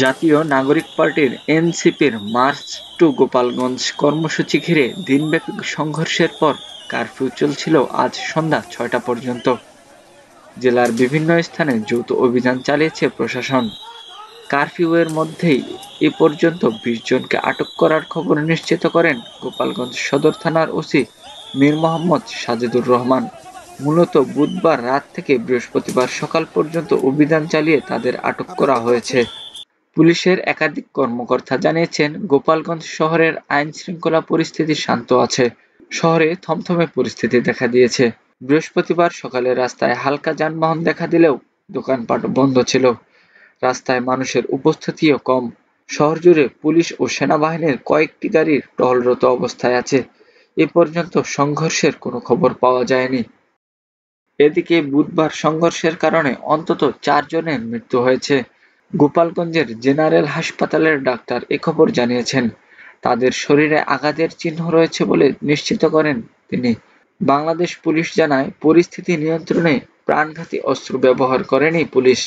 জাতীয় নাগরিক পার্টির এনসিপির মার্চ টু গোপালগঞ্জ কর্মসূচি ঘিরে দিনব্যাপী সংঘর্ষের পর কারফিউ চলছিল আজ সন্ধ্যা ৬টা পর্যন্ত। জেলার বিভিন্ন স্থানে যৌথ অভিযান চালিয়েছে প্রশাসন। কারফিউয়ের মধ্যেই এ পর্যন্ত ২০ জনকে আটক করার খবর নিশ্চিত করেন গোপালগঞ্জ সদর থানার ওসি মীর মোহাম্মদ সাজেদুর রহমান। মূলত বুধবার রাত থেকে বৃহস্পতিবার সকাল পর্যন্ত অভিযান চালিয়ে তাদের আটক করা হয়েছে। পুলিশের একাধিক কর্মকর্তা জানিয়েছেন, গোপালগঞ্জ শহরের আইনশৃঙ্খলা পরিস্থিতি শান্ত আছে। শহরে থমথমে পরিস্থিতি দেখা দিয়েছে। বৃহস্পতিবার সকালে রাস্তায় হালকা যানবাহন দেখা দিলেও দোকানপাট বন্ধ ছিল। রাস্তায় মানুষের উপস্থিতিও কম। শহর জুড়ে পুলিশ ও সেনাবাহিনীর কয়েকটি গাড়ি টহলরত অবস্থায় আছে। এ পর্যন্ত সংঘর্ষের কোনো খবর পাওয়া যায়নি। এদিকে বুধবার সংঘর্ষের কারণে অন্তত ৪ জনের মৃত্যু হয়েছে। গোপালগঞ্জের জেনারেল হাসপাতালের ডাক্তার এ খবর জানিয়েছেন। তাদের শরীরে আঘাতের চিহ্ন রয়েছে বলে নিশ্চিত করেন তিনি। বাংলাদেশ পুলিশ জানায়, পরিস্থিতি নিয়ন্ত্রণে প্রাণঘাতী অস্ত্র ব্যবহার করেনি পুলিশ।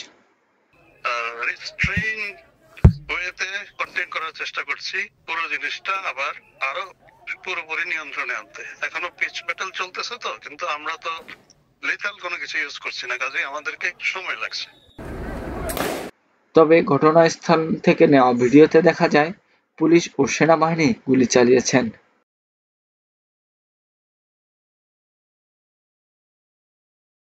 করার চেষ্টা করছি পুরো জিনিসটা আবার আরো পুরোপুরি নিয়ন্ত্রণে আনতে। এখনো পিচ ব্যাটল চলতেছে তো, কিন্তু আমরা তো লিথাল কোনো কিছু ইউজ করছি না, কাজে আমাদেরকে একটু সময় লাগছে। তবে ঘটনাস্থল থেকে নেওয়া ভিডিওতে দেখা যায় পুলিশ ও সেনাবাহিনী গুলি চালিয়েছেন।